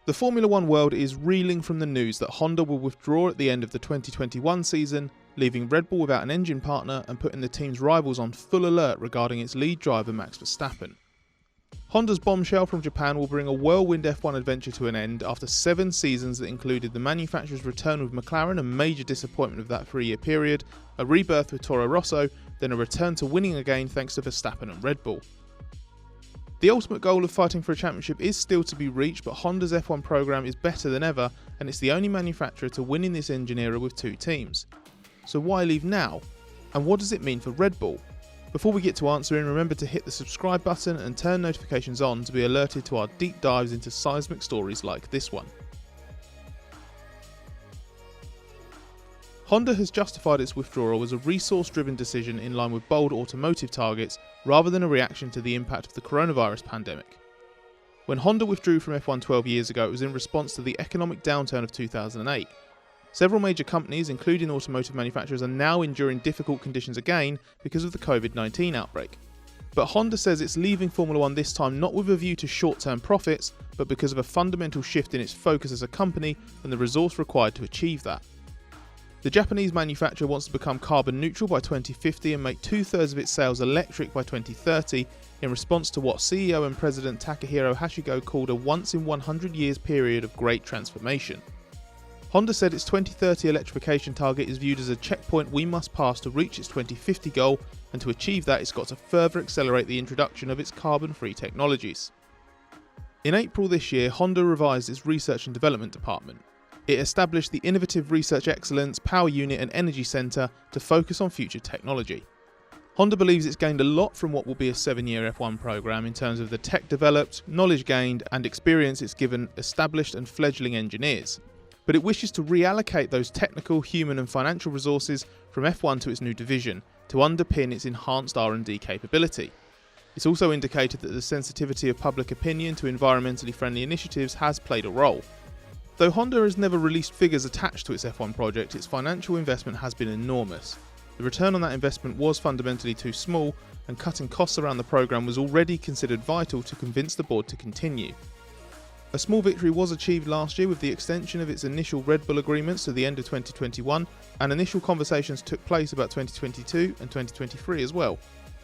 The Formula One world is reeling from the news that Honda will withdraw at the end of the 2021 season, leaving Red Bull without an engine partner and putting the team's rivals on full alert regarding its lead driver Max Verstappen. Honda's bombshell from Japan will bring a whirlwind F1 adventure to an end after 7 seasons that included the manufacturer's return with McLaren, a major disappointment of that 3-year period, a rebirth with Toro Rosso, then a return to winning again thanks to Verstappen and Red Bull. The ultimate goal of fighting for a championship is still to be reached, but Honda's F1 program is better than ever, and it's the only manufacturer to win in this engine era with 2 teams. So why leave now? And what does it mean for Red Bull? Before we get to answering, remember to hit the subscribe button and turn notifications on to be alerted to our deep dives into seismic stories like this one. Honda has justified its withdrawal as a resource-driven decision in line with bold automotive targets rather than a reaction to the impact of the coronavirus pandemic. When Honda withdrew from F1 12 years ago, it was in response to the economic downturn of 2008. Several major companies, including automotive manufacturers, are now enduring difficult conditions again because of the COVID-19 outbreak. But Honda says it's leaving Formula One this time not with a view to short-term profits, but because of a fundamental shift in its focus as a company and the resource required to achieve that. The Japanese manufacturer wants to become carbon neutral by 2050 and make 2/3 of its sales electric by 2030 in response to what CEO and President Takahiro Hashigo called a once-in-100 years period of great transformation. Honda said its 2030 electrification target is viewed as a checkpoint we must pass to reach its 2050 goal, and to achieve that it's got to further accelerate the introduction of its carbon-free technologies. In April this year, Honda revised its research and development department. It established the Innovative Research Excellence, Power Unit and Energy Centre to focus on future technology. Honda believes it's gained a lot from what will be a 7-year F1 programme in terms of the tech developed, knowledge gained and experience it's given established and fledgling engineers. But it wishes to reallocate those technical, human and financial resources from F1 to its new division to underpin its enhanced R&D capability. It's also indicated that the sensitivity of public opinion to environmentally friendly initiatives has played a role. Though Honda has never released figures attached to its F1 project, its financial investment has been enormous. The return on that investment was fundamentally too small, and cutting costs around the programme was already considered vital to convince the board to continue. A small victory was achieved last year with the extension of its initial Red Bull agreements to the end of 2021, and initial conversations took place about 2022 and 2023 as well.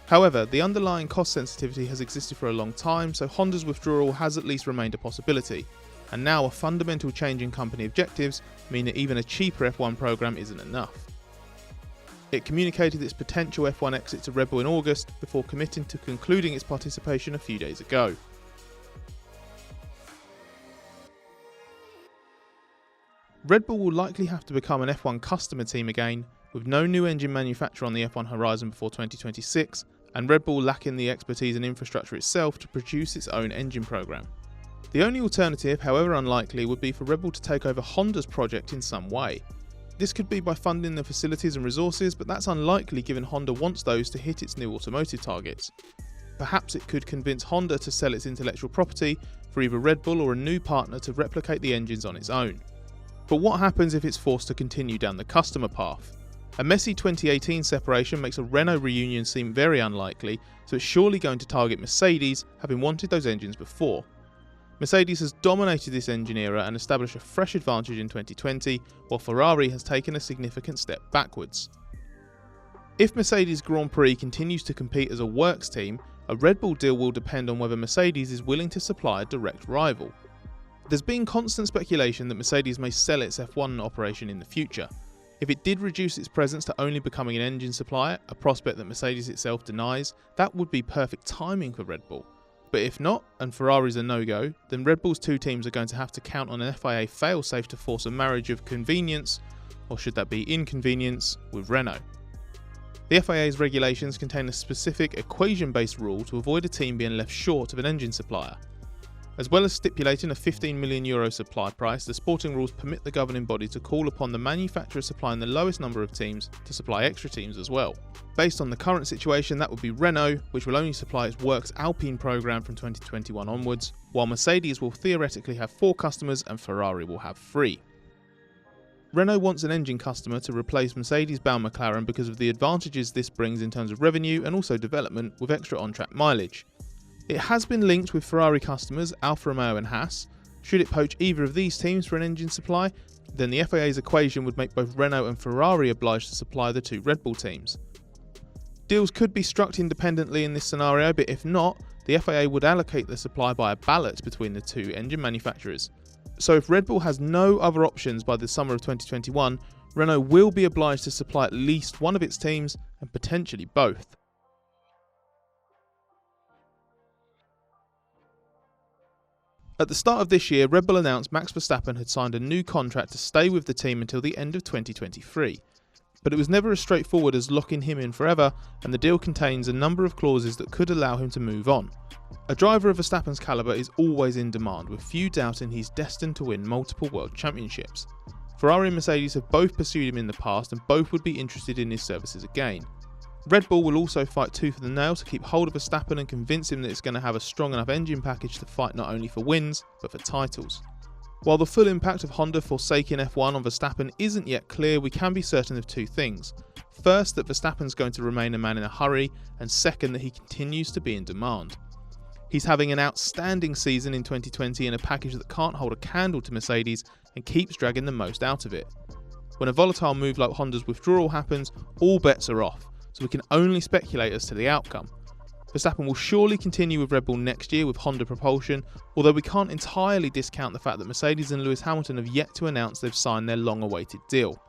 However, the underlying cost sensitivity has existed for a long time, so Honda's withdrawal has at least remained a possibility. And now a fundamental change in company objectives mean that even a cheaper F1 programme isn't enough. It communicated its potential F1 exit to Red Bull in August before committing to concluding its participation a few days ago. Red Bull will likely have to become an F1 customer team again, with no new engine manufacturer on the F1 horizon before 2026, and Red Bull lacking the expertise and infrastructure itself to produce its own engine programme. The only alternative, however unlikely, would be for Red Bull to take over Honda's project in some way. This could be by funding the facilities and resources, but that's unlikely given Honda wants those to hit its new automotive targets. Perhaps it could convince Honda to sell its intellectual property for either Red Bull or a new partner to replicate the engines on its own. But what happens if it's forced to continue down the customer path? A messy 2018 separation makes a Renault reunion seem very unlikely, so it's surely going to target Mercedes, having wanted those engines before. Mercedes has dominated this engine era and established a fresh advantage in 2020, while Ferrari has taken a significant step backwards. If Mercedes Grand Prix continues to compete as a works team, a Red Bull deal will depend on whether Mercedes is willing to supply a direct rival. There's been constant speculation that Mercedes may sell its F1 operation in the future. If it did reduce its presence to only becoming an engine supplier, a prospect that Mercedes itself denies, that would be perfect timing for Red Bull. But if not, and Ferrari's a no-go, then Red Bull's 2 teams are going to have to count on an FIA failsafe to force a marriage of convenience, or should that be inconvenience, with Renault. The FIA's regulations contain a specific equation-based rule to avoid a team being left short of an engine supplier. As well as stipulating a €15 million supply price, the sporting rules permit the governing body to call upon the manufacturer supplying the lowest number of teams to supply extra teams as well. Based on the current situation, that would be Renault, which will only supply its Works Alpine programme from 2021 onwards, while Mercedes will theoretically have 4 customers and Ferrari will have 3. Renault wants an engine customer to replace Mercedes-bound McLaren because of the advantages this brings in terms of revenue and also development with extra on-track mileage. It has been linked with Ferrari customers Alfa Romeo and Haas, Should it poach either of these teams for an engine supply, then the FIA's equation would make both Renault and Ferrari obliged to supply the two Red Bull teams. Deals could be struck independently in this scenario, but if not, the FIA would allocate the supply by a ballot between the two engine manufacturers. So if Red Bull has no other options by the summer of 2021, Renault will be obliged to supply at least one of its teams and potentially both. At the start of this year, Red Bull announced Max Verstappen had signed a new contract to stay with the team until the end of 2023. But it was never as straightforward as locking him in forever, and the deal contains a number of clauses that could allow him to move on. A driver of Verstappen's calibre is always in demand, with few doubting he's destined to win multiple world championships. Ferrari and Mercedes have both pursued him in the past, and both would be interested in his services again. Red Bull will also fight tooth and nail to keep hold of Verstappen and convince him that it's going to have a strong enough engine package to fight not only for wins, but for titles. While the full impact of Honda forsaking F1 on Verstappen isn't yet clear, we can be certain of two things. First, that Verstappen's going to remain a man in a hurry, and second, that he continues to be in demand. He's having an outstanding season in 2020 in a package that can't hold a candle to Mercedes and keeps dragging the most out of it. When a volatile move like Honda's withdrawal happens, all bets are off, so we can only speculate as to the outcome. Verstappen will surely continue with Red Bull next year with Honda propulsion, although we can't entirely discount the fact that Mercedes and Lewis Hamilton have yet to announce they've signed their long-awaited deal.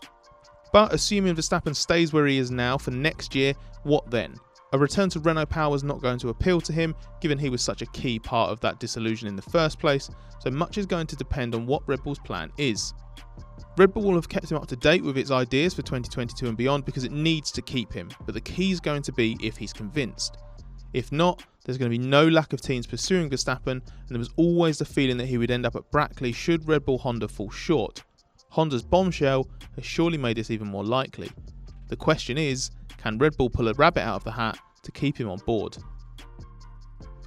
But assuming Verstappen stays where he is now for next year, what then? A return to Renault power is not going to appeal to him, given he was such a key part of that disillusion in the first place, so much is going to depend on what Red Bull's plan is. Red Bull will have kept him up to date with its ideas for 2022 and beyond because it needs to keep him, but the key is going to be if he's convinced. If not, there's going to be no lack of teams pursuing Verstappen, and there was always the feeling that he would end up at Brackley should Red Bull Honda fall short. Honda's bombshell has surely made this even more likely. The question is, can Red Bull pull a rabbit out of the hat to keep him on board?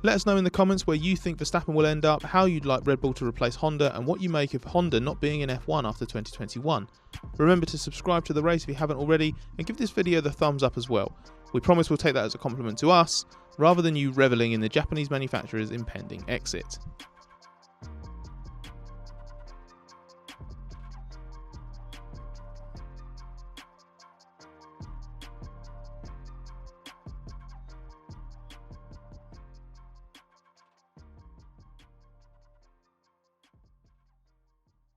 Let us know in the comments where you think Verstappen will end up, how you'd like Red Bull to replace Honda, and what you make of Honda not being in F1 after 2021. Remember to subscribe to the race if you haven't already, and give this video the thumbs up as well. We promise we'll take that as a compliment to us, rather than you revelling in the Japanese manufacturer's impending exit.